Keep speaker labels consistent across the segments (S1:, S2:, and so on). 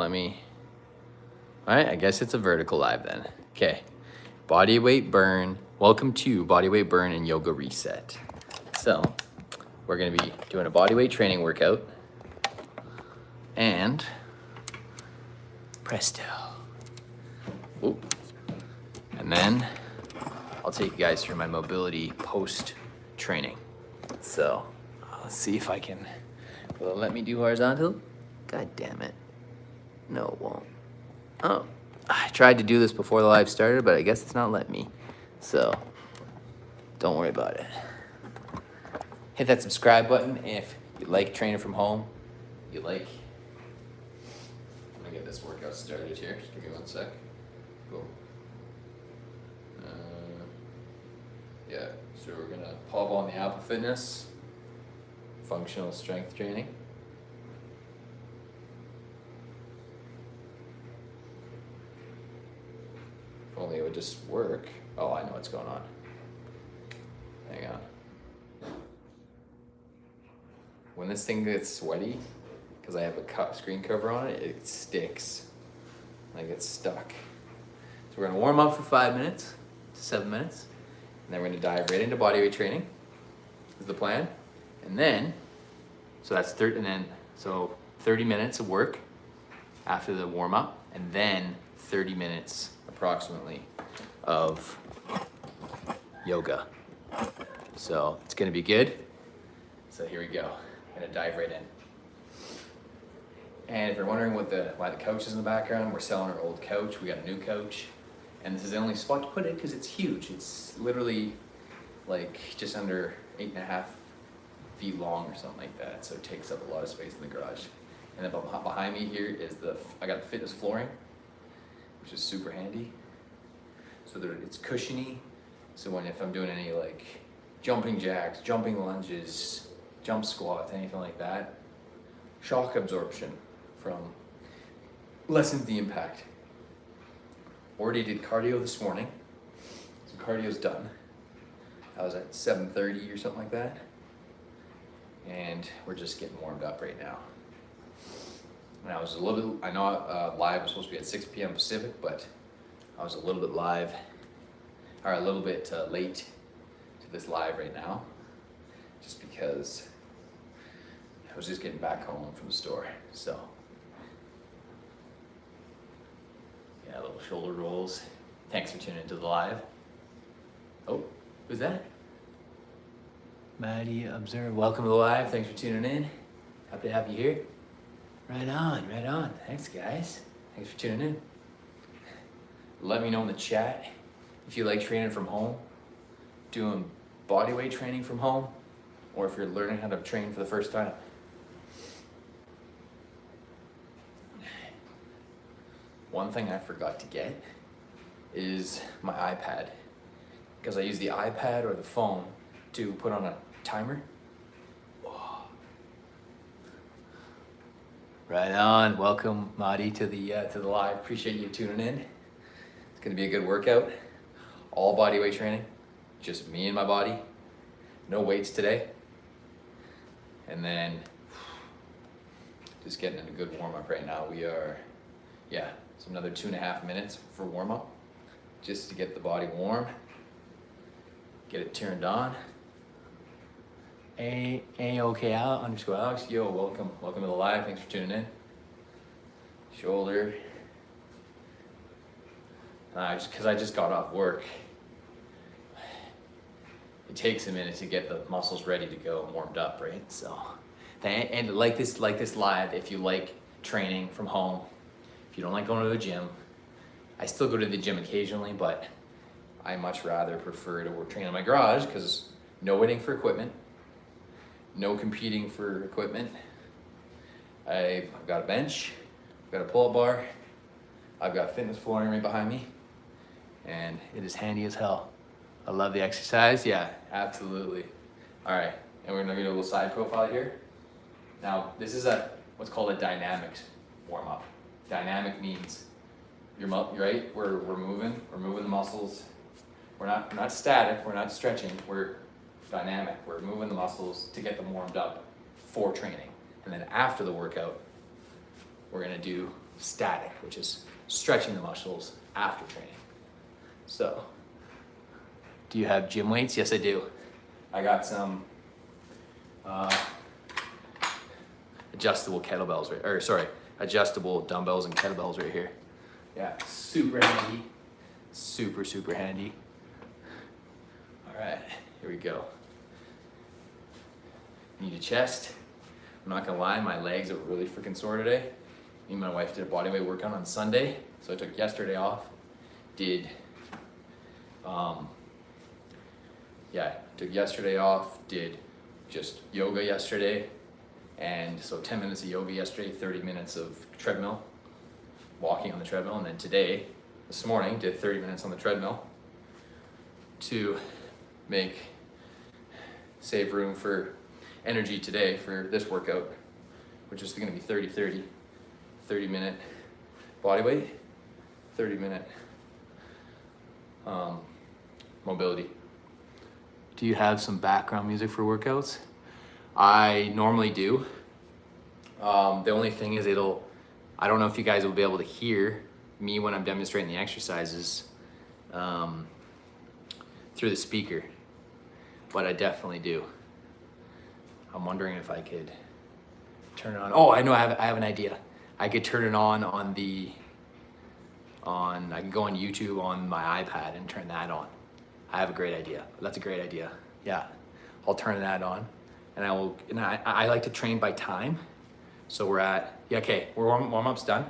S1: All right, I guess it's a vertical live then. Okay, body weight burn. Welcome to body weight burn and yoga reset. So we're gonna be doing a body weight training workout and presto. Ooh. And then I'll take you guys through my mobility post training. So let's see if I can, will it let me do horizontal? God damn it. No, it won't. Oh, I tried to do this before the live started, but I guess it's not letting me. So don't worry about it. Hit that subscribe button if you like training from home. I'm gonna get this workout started here. Just give me 1 sec. Boom. Yeah, so we're gonna pop on the Apple Fitness, functional strength training. If only it would just work. Oh, I know what's going on. Hang on. When this thing gets sweaty, because I have a screen cover on it, it sticks. Like it's stuck. So we're gonna warm up for 5 minutes to 7 minutes. And then we're gonna dive right into bodyweight training, is the plan. And then, so that's 30 minutes of work after the warm up, and then 30 minutes approximately of yoga. So it's gonna be good. So here we go. I'm gonna dive right in. And if you're wondering why the couch is in the background, we're selling our old couch. We got a new couch. And this is the only spot to put it because it's huge. It's literally like just under 8.5 feet long or something like that. So it takes up a lot of space in the garage. And then behind me here is I got the fitness flooring, which is super handy. So it's cushiony. So if I'm doing any like jumping jacks, jumping lunges, jump squats, anything like that, shock absorption lessens the impact. Already did cardio this morning. So cardio's done. I was at 7:30 or something like that. And we're just getting warmed up right now. And I was a little bit, I know live was supposed to be at 6 p.m. Pacific, but I was a little bit late to this live right now, just because I was just getting back home from the store. So yeah, little shoulder rolls. Thanks for tuning into the live. Oh, who's that? Maddie Observe. Welcome to the live. Thanks for tuning in. Happy to have you here. Right on, right on. Thanks, guys. Thanks for tuning in. Let me know in the chat if you like training from home, doing bodyweight training from home, or if you're learning how to train for the first time. One thing I forgot to get is my iPad, because I use the iPad or the phone to put on a timer. Oh. Right on. Welcome, Madi, to the live. Appreciate you tuning in. It's gonna be a good workout. All body weight training, just me and my body. No weights today. And then just getting in a good warm up right now. We are, so another 2.5 minutes for warm up, just to get the body warm, get it turned on. _Alex, yo, welcome to the live. Thanks for tuning in. Shoulder. Because I just got off work. It takes a minute to get the muscles ready to go, warmed up, right? So, and like this live, if you like training from home, if you don't like going to the gym, I still go to the gym occasionally, but I much rather prefer to train in my garage because no waiting for equipment, no competing for equipment. I've got a bench, I've got a pull-up bar, I've got fitness flooring right behind me, and it is handy as hell. I love the exercise. Yeah, absolutely. All right, and we're gonna do a little side profile here. Now, this is what's called a dynamic warm-up. Dynamic means you're right. We're moving the muscles. We're not static. We're not stretching. We're dynamic. We're moving the muscles to get them warmed up for training. And then after the workout, we're gonna do static, which is stretching the muscles after training. So, do you have gym weights? Yes, I do. I got some adjustable kettlebells, adjustable dumbbells and kettlebells right here. Yeah, super handy. Super, super handy. All right, here we go. Need a chest. I'm not gonna lie, my legs are really freaking sore today. Me and my wife did a bodyweight workout on Sunday, so I took yesterday off. Took yesterday off, did just yoga yesterday, and so 10 minutes of yoga yesterday, 30 minutes of treadmill, walking on the treadmill, and then today, this morning, did 30 minutes on the treadmill to save room for energy today for this workout, which is gonna be 30 minute body weight, 30 minute mobility. Do you have some background music for workouts? I normally do. The only thing is I don't know if you guys will be able to hear me when I'm demonstrating the exercises through the speaker, but I definitely do. I'm wondering if I could turn it on. Oh, I know, I have an idea. I could turn it on I can go on YouTube on my iPad and turn that on. I have a great idea. That's a great idea. Yeah, I'll turn that on, and I like to train by time. So we're warm-up's done.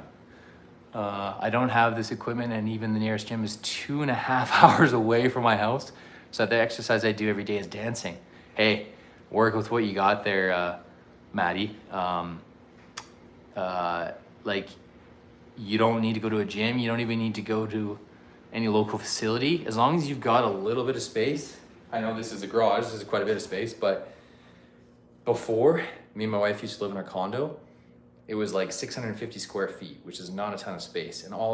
S1: I don't have this equipment, and even the nearest gym is 2.5 hours away from my house. So the exercise I do every day is dancing. Hey, work with what you got there, Maddie. You don't need to go to a gym. You don't even need to go to any local facility. As long as you've got a little bit of space. I know this is a garage, this is quite a bit of space, but before, me and my wife used to live in our condo. It was like 650 square feet, which is not a ton of space. And all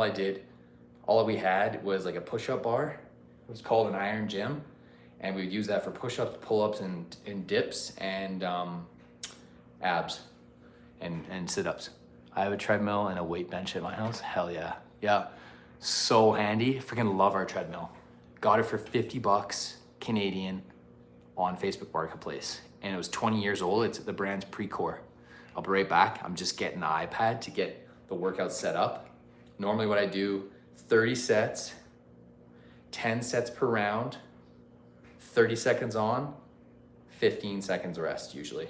S1: we had was like a push-up bar. It was called an iron gym. And we would use that for push-ups, pull-ups, and dips, and abs, and sit-ups. I have a treadmill and a weight bench at my house. Hell yeah. Yeah, so handy. Freaking love our treadmill. Got it for 50 bucks Canadian on Facebook Marketplace. And it was 20 years old. The brand's Precore. I'll be right back. I'm just getting the iPad to get the workout set up. Normally what I do, 30 sets, 10 sets per round, 30 seconds on, 15 seconds rest usually.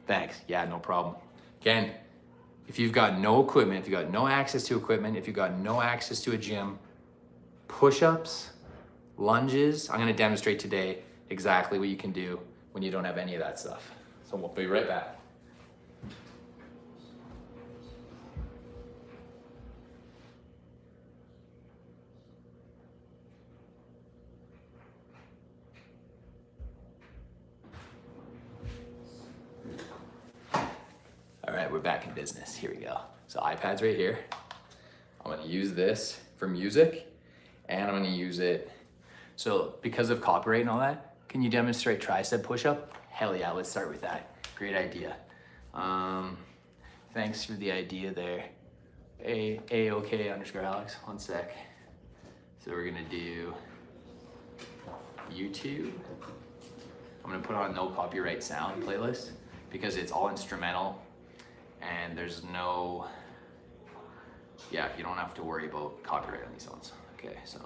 S1: Thanks, yeah, no problem. Again, if you've got no equipment, if you've got no access to equipment, if you've got no access to a gym, push-ups, lunges, I'm gonna demonstrate today exactly what you can do when you don't have any of that stuff. So we'll be right back. All right, we're back in business. Here we go. So iPad's right here. I'm gonna use this for music, and I'm gonna use it. So because of copyright and all that, can you demonstrate tricep push-up? Hell yeah, let's start with that. Great idea. Thanks for the idea there. A_OK_Alex, one sec. So we're gonna do YouTube. I'm gonna put on no copyright sound playlist because it's all instrumental and there's no, you don't have to worry about copyright on these ones. Okay, so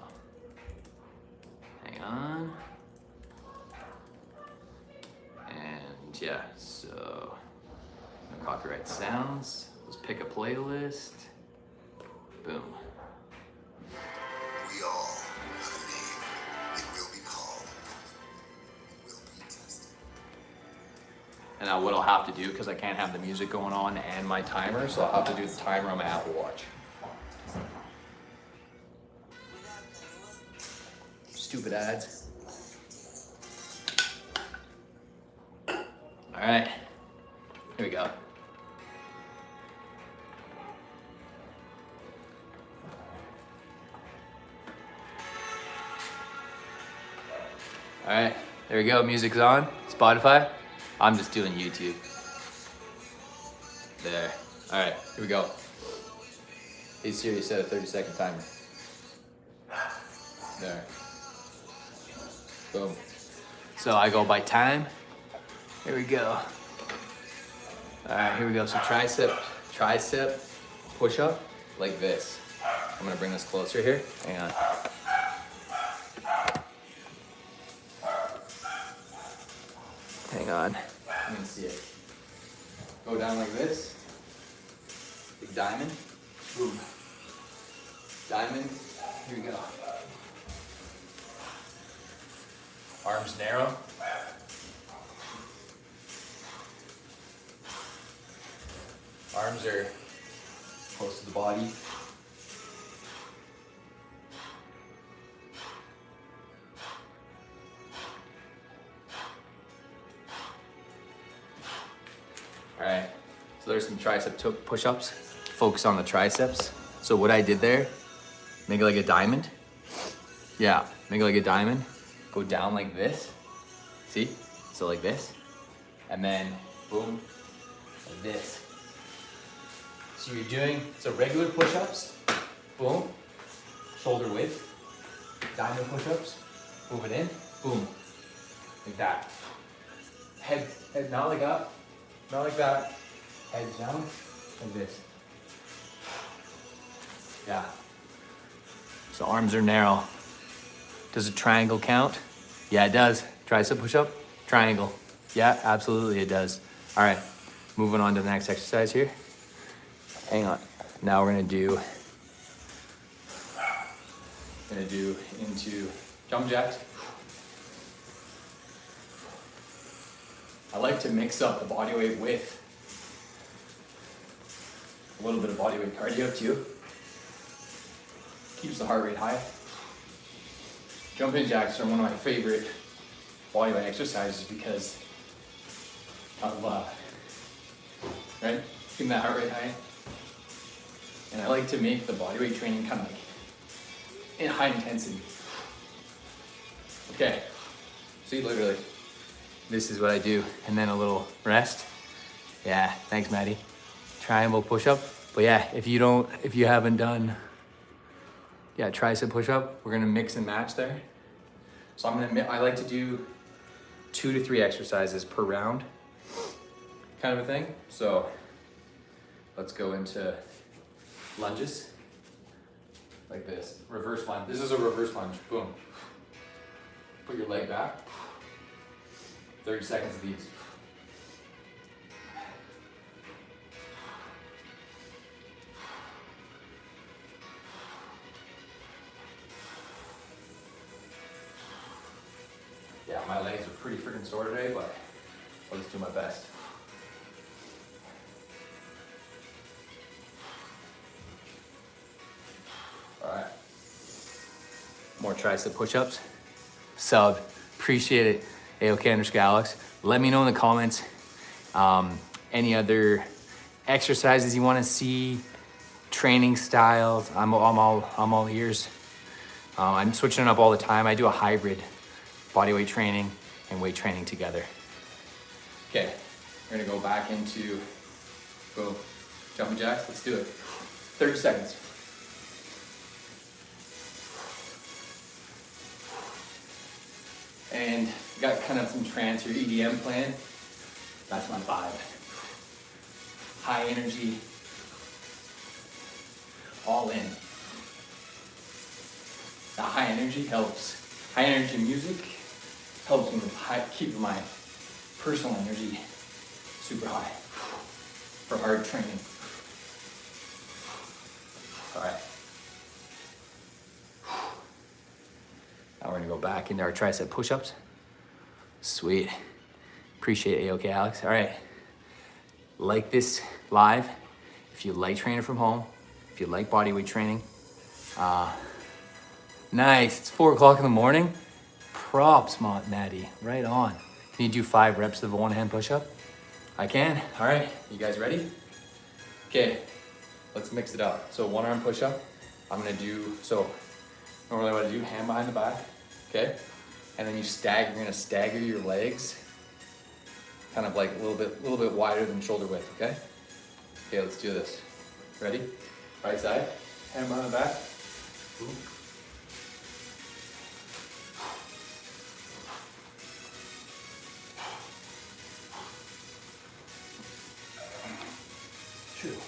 S1: hang on. And yeah, so no copyright sounds. Let's pick a playlist. Boom.
S2: We all have a name. It will be called. It will be tested.
S1: And now what I'll have to do, because I can't have the music going on and my timer, so I'll have to do the timer on my Apple Watch. Stupid ads. All right, here we go. All right, there we go, music's on, Spotify. I'm just doing YouTube. There, all right, here we go. Hey Siri, set a 30-second timer. There. Boom. So I go by time. Here we go. All right, here we go. So tricep push up like this. I'm gonna bring this closer here. Hang on. Hang on. You can see it. Go down like this. Big diamond. Boom. Diamond. Here we go. Arms narrow. Arms are close to the body. All right, so there's some tricep push-ups. Focus on the triceps. So what I did there, make it like a diamond. Yeah, make it like a diamond. Go down like this. See? So like this. And then boom, like this. So you're doing, so regular push-ups, boom, shoulder width, diamond push-ups, move it in, boom, like that. Head not like up, not like that, head down, like this. Yeah. So arms are narrow. Does a triangle count? Yeah, it does. Tricep push-up, triangle. Yeah, absolutely it does. All right, moving on to the next exercise here. Hang on. Now we're gonna do into jump jacks. I like to mix up the body weight with a little bit of body weight cardio too. Keeps the heart rate high. Jumping jacks are one of my favorite body weight exercises because of right? Keeping that heart rate high. And I like to make the bodyweight training kind of like in high intensity. Okay, see, literally, this is what I do. And then a little rest. Yeah, thanks, Maddie. Triangle push-up. But yeah, if you haven't done, yeah, tricep push-up, we're gonna mix and match there. So I like to do 2 to 3 exercises per round, kind of a thing. So let's go into lunges, like this, reverse lunge. This is a reverse lunge, boom. Put your leg back, 30 seconds of these. Yeah, my legs are pretty freaking sore today, but I'll just do my best. All right. More tricep push-ups. Sub, appreciate it. AOK_Alex. Let me know in the comments any other exercises you want to see, training styles. I'm all ears. I'm switching it up all the time. I do a hybrid bodyweight training and weight training together. Okay, we're gonna go back into jumping jacks. Let's do it. 30 seconds. And got kind of some trance or EDM playing. That's my vibe. High energy, all in. That high energy helps. High energy music helps me with keep my personal energy super high for hard training. All right. Now we're gonna go back into our tricep push-ups. Sweet. Appreciate it, AOK Alex. All right. Like this live. If you like training from home, if you like bodyweight training, nice. It's 4 o'clock in the morning. Props, Maddie. Right on. Can you do 5 reps of a one-hand push-up? I can. All right. You guys ready? Okay. Let's mix it up. So 1-arm push-up. I'm gonna do, so normally what I do, hand behind the back. Okay. And then you're gonna stagger your legs, kind of like a little bit wider than shoulder width. Okay. Okay. Let's do this. Ready? Right side. Hand behind the back. Boom. 2, 3,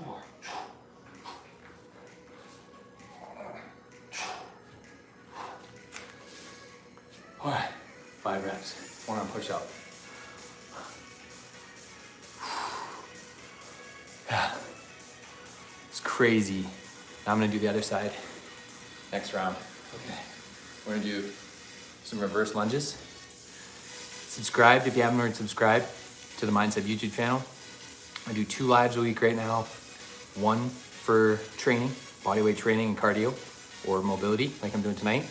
S1: 4. All right, 5 reps, 1 arm push up. Yeah, it's crazy. Now I'm gonna do the other side next round. Okay, we're gonna do some reverse lunges. Subscribe if you haven't already subscribed to the Mindset YouTube channel. I do 2 lives a week right now. 1 for training, bodyweight training and cardio, or mobility, like I'm doing tonight.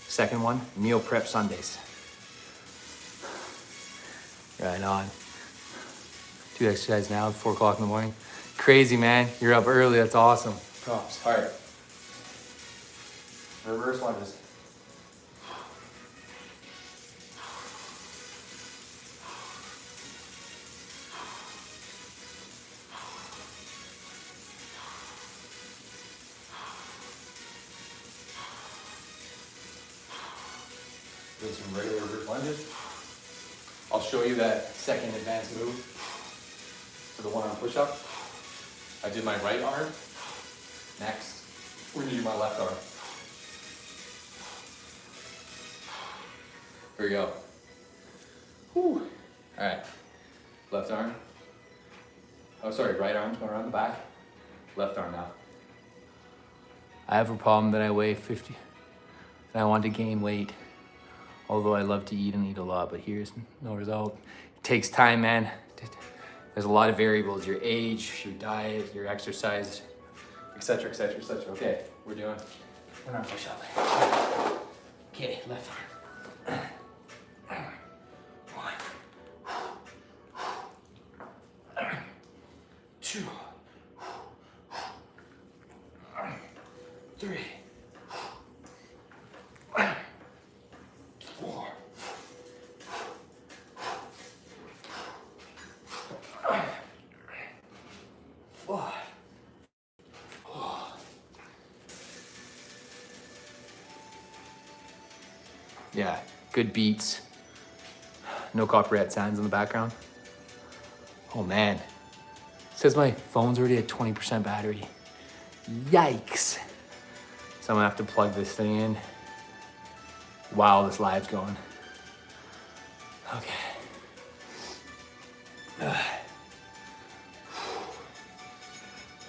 S1: Second one, meal prep Sundays. Right on. Do exercise now, 4 o'clock in the morning. Crazy, man. You're up early, that's awesome. Props. All right. Reverse lunges. Doing some regular reverse lunges. I'll show you that second advanced move for the 1 arm push up. I did my right arm. Next, we're gonna do my left arm. Here we go. Whew. All right, left arm. Oh, sorry, right arm's going around the back. Left arm now. I have a problem that I weigh 50, and I want to gain weight. Although I love to eat and eat a lot, but here's no result. It takes time, man. There's a lot of variables, your age, your diet, your exercise, et cetera, et cetera, et cetera. Okay, we're doing 1 arm push up. Okay, left arm. 1, 2, 3, 4. Yeah, good beats. No copyright sounds in the background. Oh man, it says my phone's already at 20% battery. Yikes. So I'm gonna have to plug this thing in while this live's going. Okay.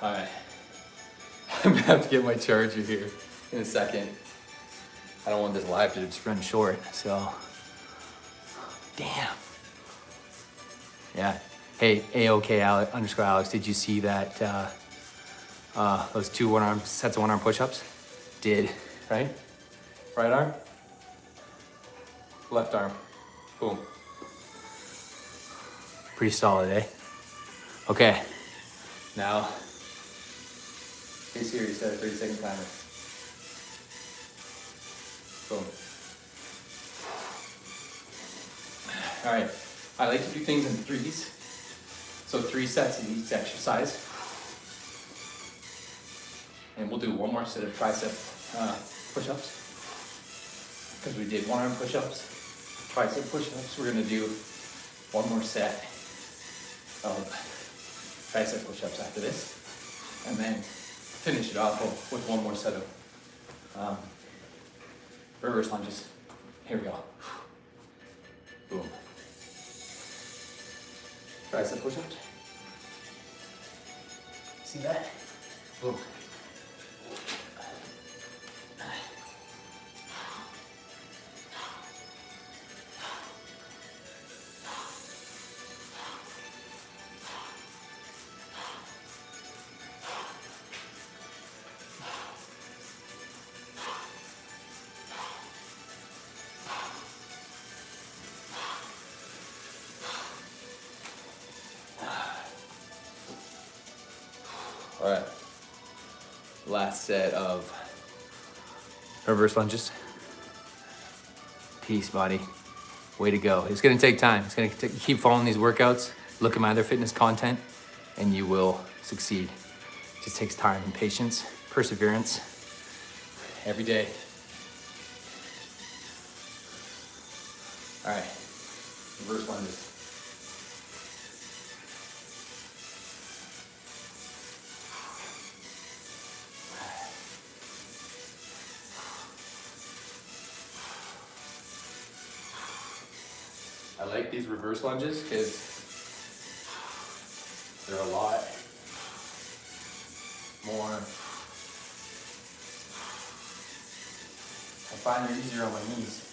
S1: All right. I'm gonna have to get my charger here in a second. I don't want this live to just run short, so. Damn. Yeah. Hey, AOK _Alex, did you see that those 2 1-arm sets of 1-arm push-ups? Did, right? Right arm, left arm, boom. Pretty solid, eh? Okay, now, be serious, set a 30-second timer. Boom. All right, I like to do things in 3s. So 3 sets in each exercise. And we'll do 1 more set of tricep push-ups. Because we did 1-arm push-ups, tricep push-ups. We're gonna do 1 more set of tricep push-ups after this. And then finish it off with 1 more set of reverse lunges. Here we go. Boom. Tricep push-ups. See that? Boom. All right, last set of reverse lunges. Peace, body. Way to go. It's gonna take time. It's gonna keep following these workouts, look at my other fitness content, and you will succeed. It just takes time and patience, perseverance, every day. All right, reverse lunges. I like these reverse lunges because they're a lot more, I find they're easier on my knees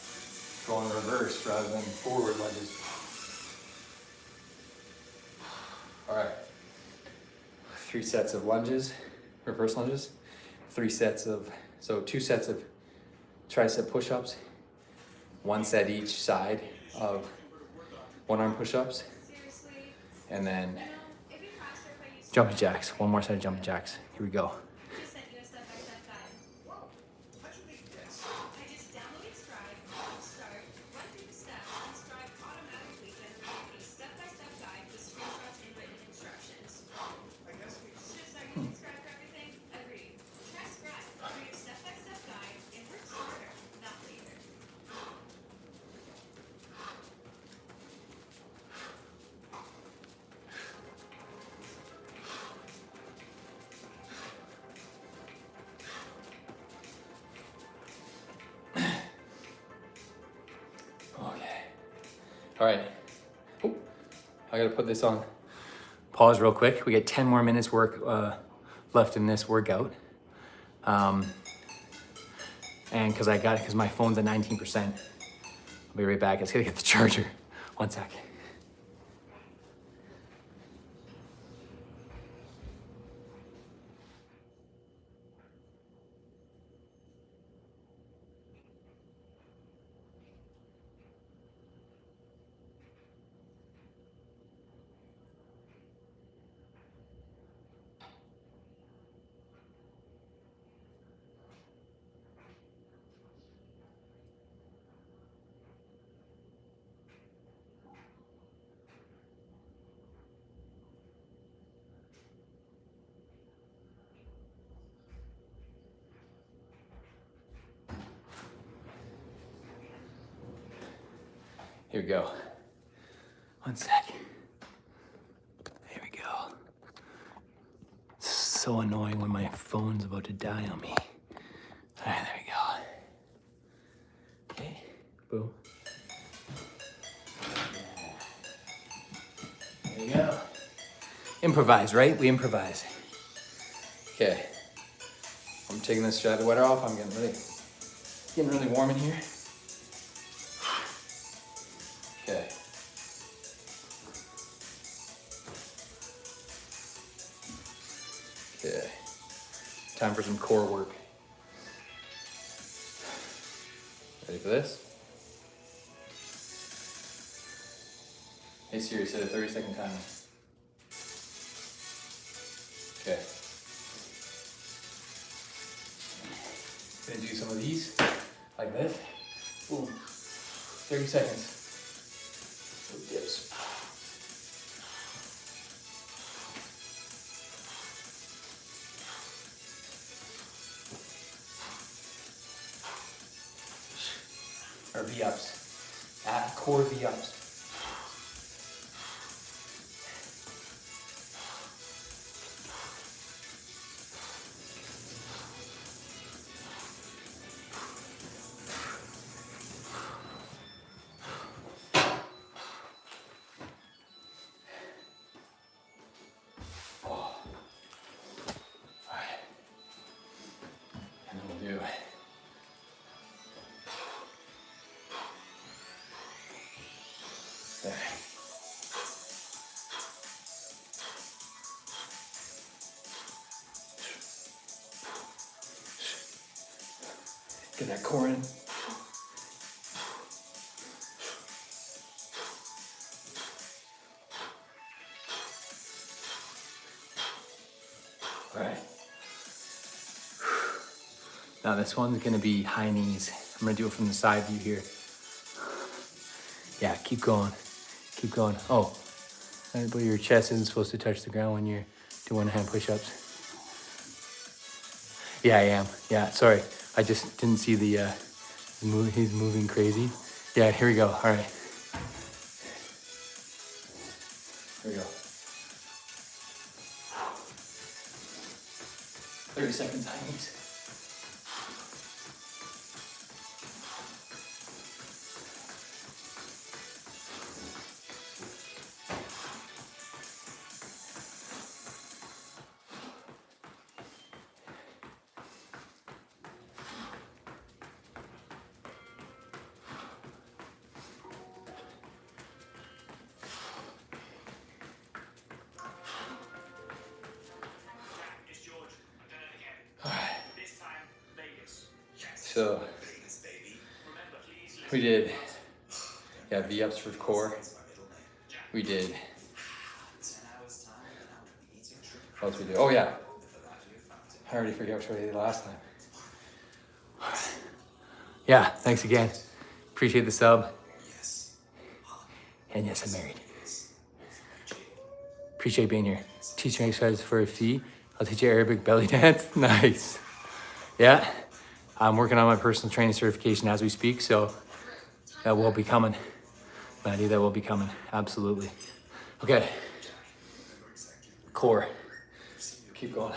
S1: going reverse rather than forward lunges. All right, 3 sets of lunges, reverse lunges, 2 sets of tricep push-ups, 1 set each side of 1 arm push-ups, and then jumping jacks. 1 more set of jumping jacks. Here we go. All right, oh, I gotta put this on pause real quick. We got 10 more minutes left in this workout. And cause my phone's at 19%. I'll be right back. I just gotta get the charger. 1 sec. Here we go. 1 sec. Here we go. It's so annoying when my phone's about to die on me. All right, there we go. Okay, boom. There you go. Improvise, right? We improvise. Okay. I'm taking this shadow sweater off. I'm getting really warm in here. Okay. Okay. Time for some core work. Ready for this? Hey Siri, set a 30-second timer. Okay. Gonna do some of these, like this. Boom. 30 seconds. Dips. Or V-ups. Core V-ups. There. Get that core in. All right. Now this one's gonna be high knees. I'm gonna do it from the side view here.
S3: Yeah, keep going. Keep going. Oh, but your chest isn't supposed to touch the ground when you're doing hand push-ups. Yeah, I am. Yeah, sorry. I just didn't see the, he's moving crazy. Yeah, here we go. All right. Here we go. 30-second timings. So we did, yeah, V-ups for core. We did, what else we did? Oh yeah, I already forgot what I did last time. Yeah, thanks again. Appreciate the sub. And yes, I'm married. Appreciate being here. Teaching exercises for a fee. I'll teach you Arabic belly dance. Nice. Yeah, I'm working on my personal training certification as we speak, so that will be coming. Maddie, that will be coming, absolutely. Okay, core, keep going.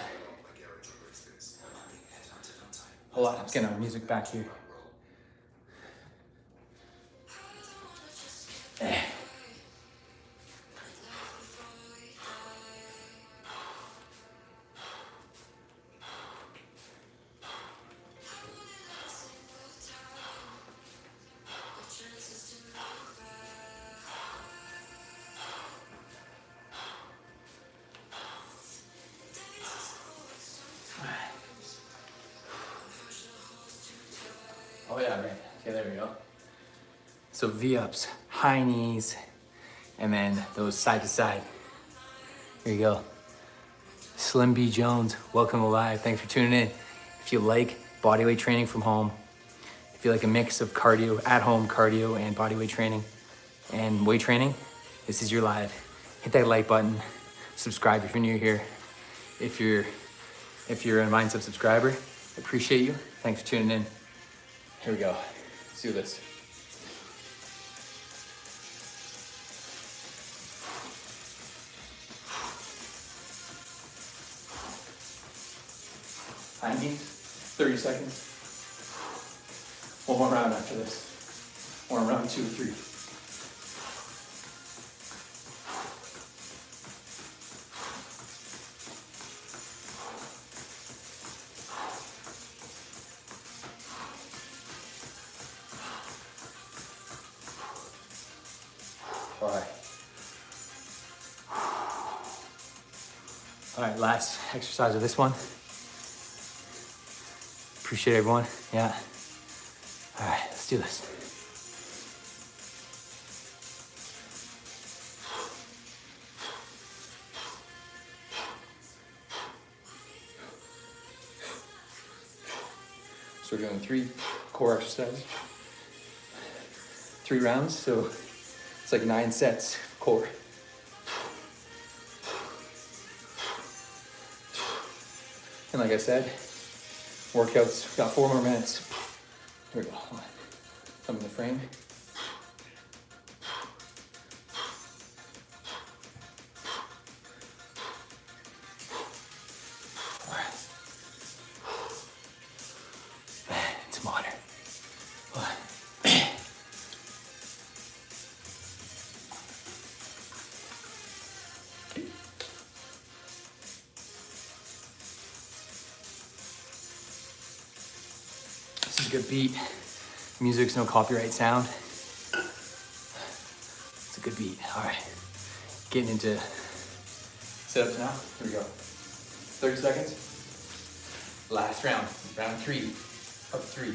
S3: Hold on, let's get our music back here. Oh yeah, right. Okay, there we go. So V-ups, high knees, and then those side to side. Here you go. Slim B Jones, welcome alive. Thanks for tuning in. If you like bodyweight training from home, if you like a mix of cardio, at home cardio and bodyweight training and weight training, this is your live. Hit that like button, subscribe if you're new here. If you're a Mindset subscriber, I appreciate you. Thanks for tuning in. Here we go. Let's do this. High knees, 30 seconds. One more round after this. Or round 2 or 3. All right, last exercise of this one. Appreciate everyone, yeah. All right, let's do this. So we're doing 3 core exercises, 3 rounds, so it's like 9 sets of core. And like I said, workouts, got 4 more minutes. Here we go, hold on. Come in the frame. All right. It's modern. This is a good beat. Music's no copyright sound. It's a good beat. All right. Getting into sit-ups now. Here we go. 30 seconds. Last round. Round 3 of 3.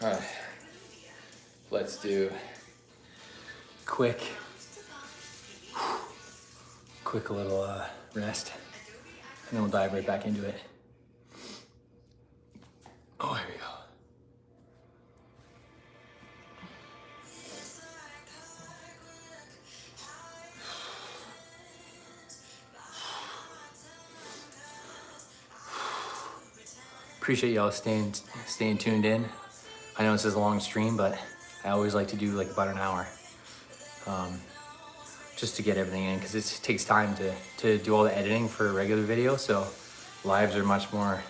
S3: All right, let's do quick little rest, and then we'll dive right back into it. Oh, here we go. Appreciate y'all staying tuned in. I know this is a long stream, but I always like to do like about an hour, just to get everything in, because it takes time to do all the editing for a regular video. So lives are much more,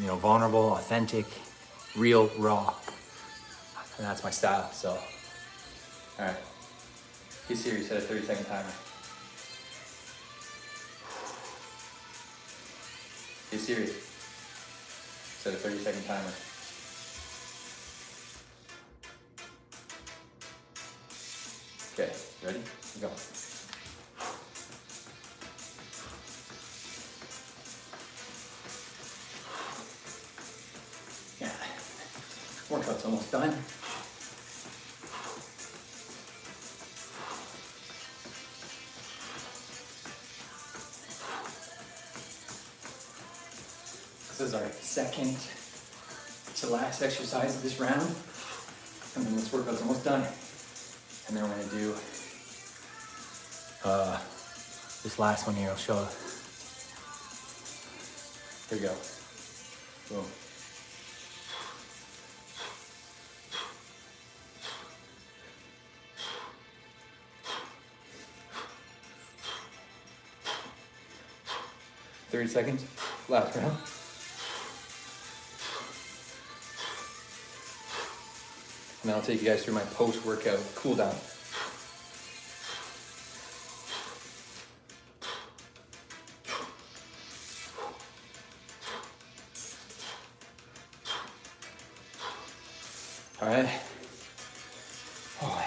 S3: you know, vulnerable, authentic, real, raw, and that's my style. So, all right, be serious. Set a 30-second timer. Be serious. Set a 30-second timer. Okay, ready? Go. Yeah, workout's almost done. This is our second to last exercise of this round, and then this workout's almost done. And then we're gonna do this last one here. I'll show. Here we go. Boom. "30 seconds, last round. And then I'll take you guys through my post-workout cool down. All right. Oh.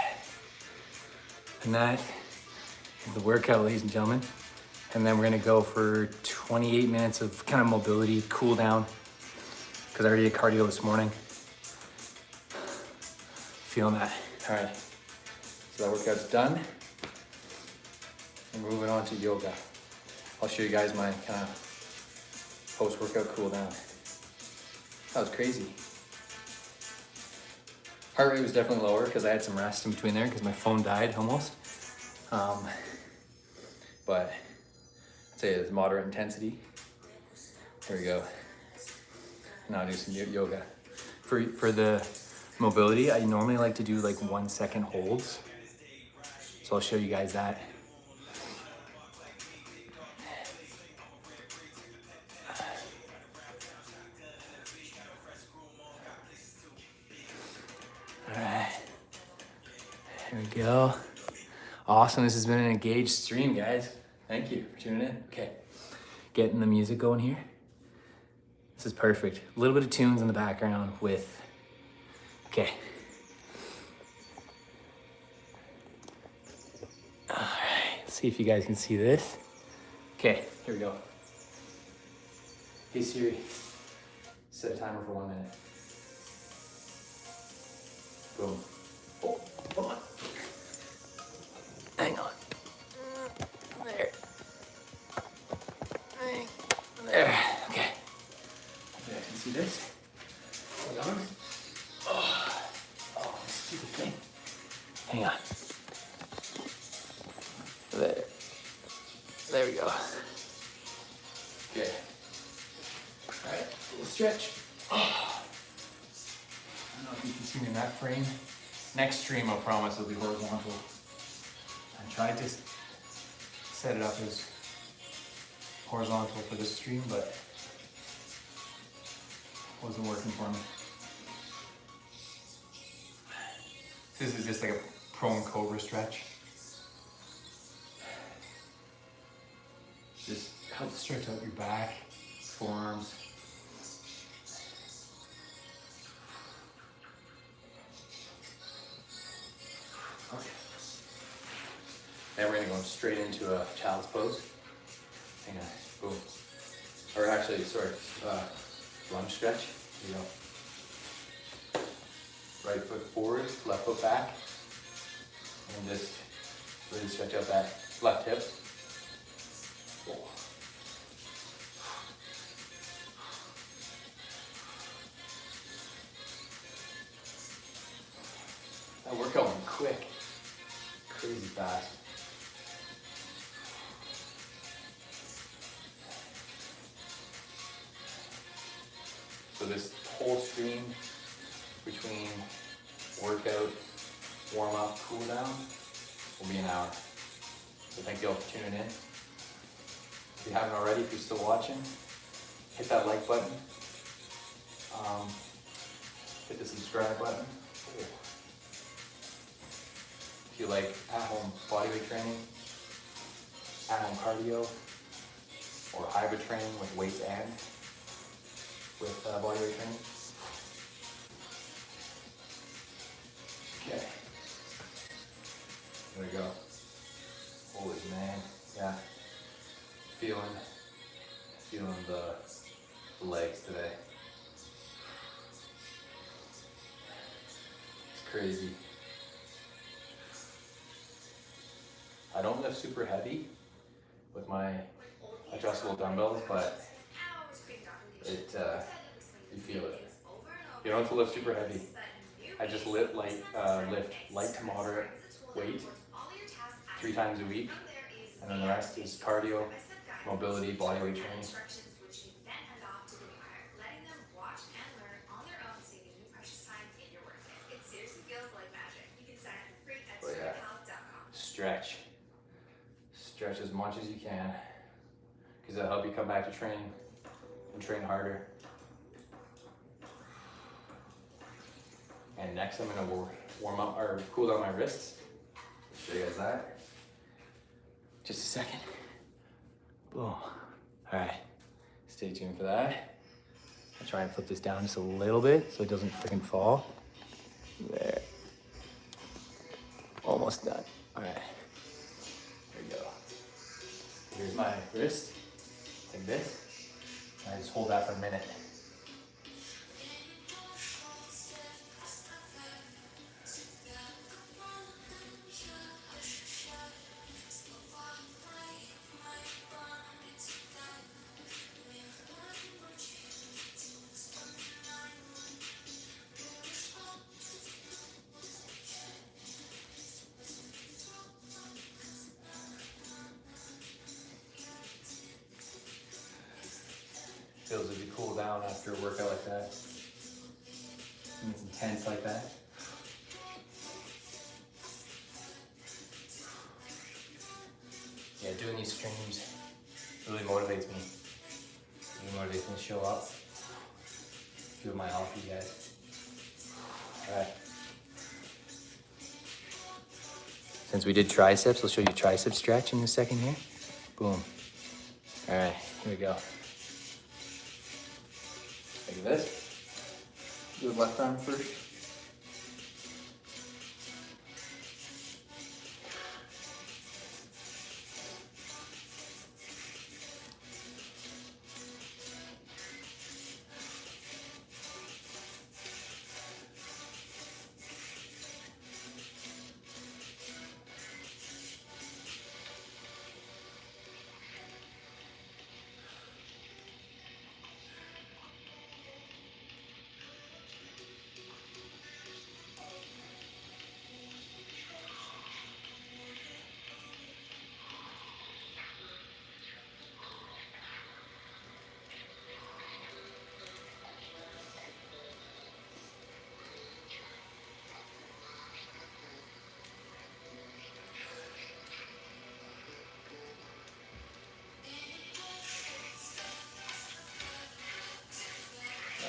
S3: And that is the workout, ladies and gentlemen. And then we're gonna go for 28 minutes of kind of mobility, cool down, because I already did cardio this morning. Feeling that. All right, so that workout's done. And we're moving on to yoga. I'll show you guys my kind of post-workout cool down. That was crazy. Heart rate was definitely lower because I had some rest in between there because my phone died almost. But I'd say it's moderate intensity. There we go. Now I'll do some yoga. For the mobility, I normally like to do like 1 second holds. So I'll show you guys that. All right, here we go. Awesome, this has been an engaged stream, guys. Thank you for tuning in. Okay, getting the music going here. This is perfect. A little bit of tunes in the background with, okay. All right, let's see if you guys can see this. Okay, here we go. Hey Siri, set a timer for 1 minute. Boom. Oh, hold on. Hang on. There. There. Okay. You guys can see this? Hold on. Oh, stupid thing. Hang on. There. There we go. Okay. All right, a little stretch. Oh. I don't know if you can see me in that frame. Next stream, I promise, will be horizontal. I tried to set it up as horizontal for this stream, but it wasn't working for me. This is just like a prone cobra stretch. Just helps stretch out your back, forearms. Okay. Now we're gonna go straight into a child's pose. Hang on, boom. Or actually, sorry, lunge stretch. Here you go. Right foot forward, left foot back. And just really stretch out that left hip. That workout went quick. Crazy fast. So this whole stream between workout, warm up, cool down will be an hour. So thank you all for tuning in. If you haven't already, if you're still watching, hit that like button. Hit the subscribe button. If you like at-home bodyweight training, at-home cardio, or hybrid training with weights and with bodyweight training. Okay. There we go. Holy man, yeah. Feeling the legs today. It's crazy. I don't lift super heavy with my adjustable dumbbells, but you feel it. You don't have to lift super heavy. I just lift light to moderate weight 3 times a week, and then the rest is cardio, mobility, bodyweight training. But yeah, stretch as much as you can, because that'll help you come back to training and train harder. And next I'm gonna warm up or cool down my wrists. Show you guys that. Just a second. Boom. All right, stay tuned for that. I'll try and flip this down just a little bit so it doesn't freaking fall. There. Almost done. All right, there we go. Here's my wrist, like this. And I just hold that for a minute. Feels as you cool down after a workout like that. When it's intense like that. Yeah, doing these streams really motivates me. Really motivates me to show up. Do my all for you guys. Alright. Since we did triceps, I'll show you tricep stretch in a second here. Boom. Alright, here we go. Like this. Do the left arm first.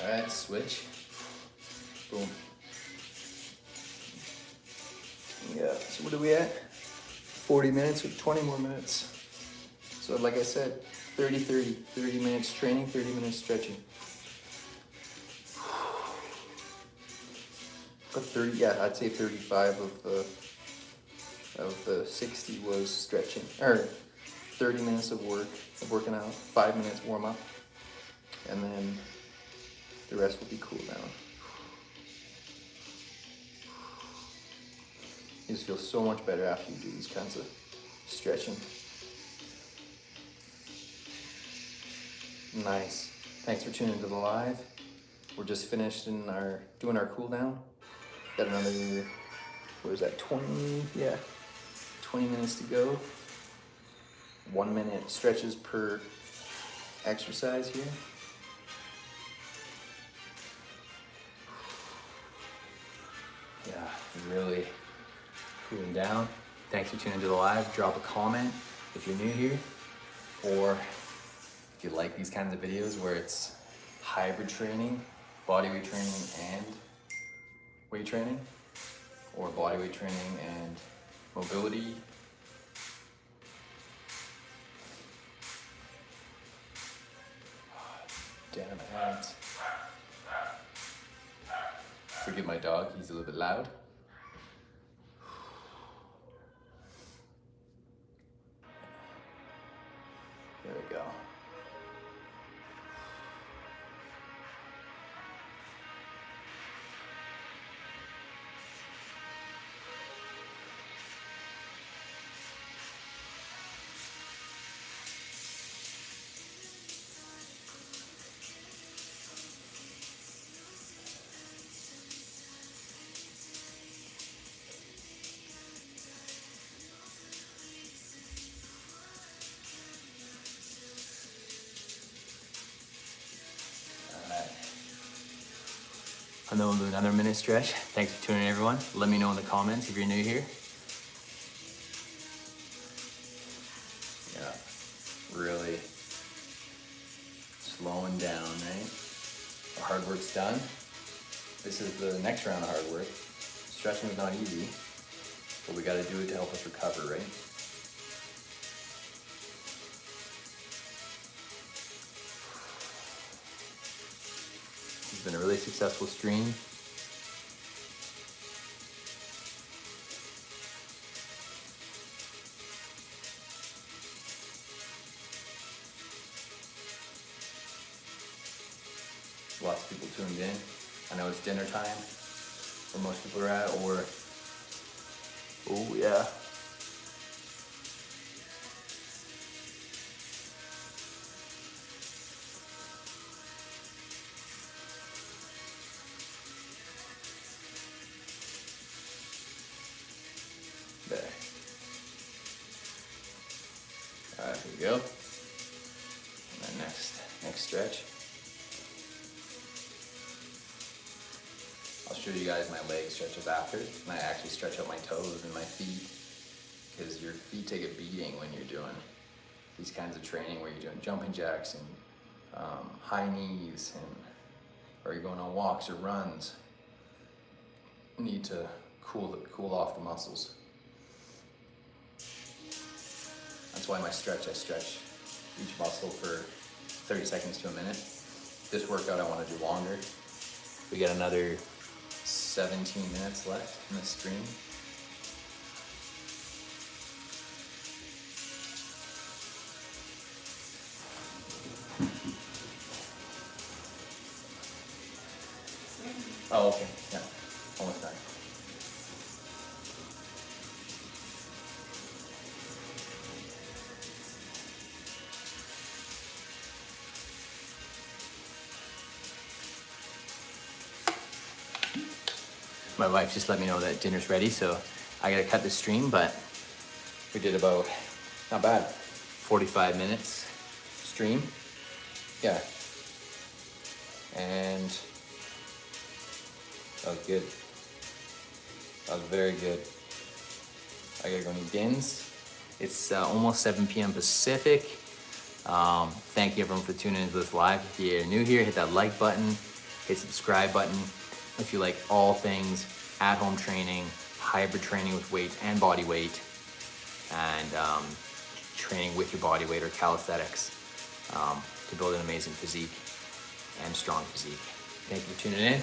S3: Alright, switch. Boom. Yeah, so what are we at? 40 minutes or 20 more minutes. So like I said, 30 minutes training, 30 minutes stretching. But 30, yeah, I'd say 35 of the 60 was stretching. Or 30 minutes of working out, 5 minutes warm up, and then the rest will be cool down.
S1: just feel so much better after you do these kinds of stretching. Nice. Thanks for tuning into the live. We're just finished doing our cool down. Got another, what is that, 20? Yeah, 20 minutes to go. 1 minute stretches per exercise here. Yeah, really cooling down. Thanks for tuning into the live. Drop a comment if you're new here, or if you like these kinds of videos where it's hybrid training, bodyweight training and weight training, or bodyweight training and mobility. Damn hands. Forgive my dog, he's a little bit loud. There we go. Another minute stretch. Thanks for tuning in, everyone. Let me know in the comments if you're new here. Yeah, really slowing down, right? The hard work's done. This is the next round of hard work. Stretching is not easy, but we gotta do it to help us recover, right? It's been a really successful stream. Lots of people tuned in. I know it's dinner time where most people are at, or, oh yeah. There. All right, here we go. And then next stretch. I'll show you guys my leg stretches after, and I actually stretch out my toes and my feet, because your feet take a beating when you're doing these kinds of training where you're doing jumping jacks and high knees, or you're going on walks or runs. You need to cool off the muscles. That's why I stretch each muscle for 30 seconds to a minute. This workout I want to do longer. We got another 17 minutes left in the stream. Oh, okay, yeah, almost done. My wife just let me know that dinner's ready, so I gotta cut the stream, but we did about, not bad, 45 minutes stream. Yeah. And that was good. That was very good. I gotta go need dins. It's almost 7 p.m. Pacific. Thank you everyone for tuning into this live. If you're new here, hit that like button, hit subscribe button. If you like all things at-home training, hybrid training with weights and body weight, and training with your body weight or calisthenics to build an amazing physique and strong physique. Thank you for tuning in.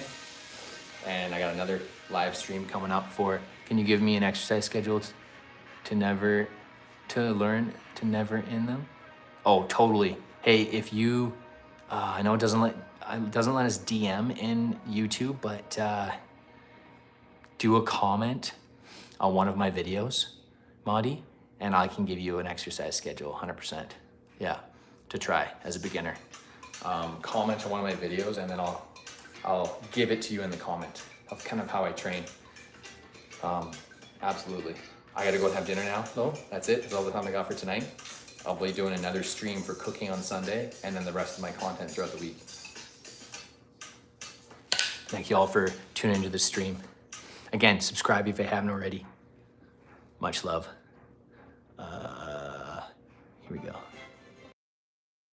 S1: And I got another live stream coming up for, can you give me an exercise schedule to never in them? Oh, totally. Hey, if you, I know it doesn't let us DM in YouTube, but do a comment
S3: on one of my videos, Maudie, and I can give you an exercise schedule, 100%. Yeah, to try as a beginner. Comment on one of my videos, and then I'll give it to you in the comment of kind of how I train. Absolutely. I gotta go and have dinner now, though. That's it. That's all the time I got for tonight. I'll be doing another stream for cooking on Sunday, and then the rest of my content throughout the week. Thank you all for tuning into the stream. Again, subscribe if you haven't already. Much love. Here we go.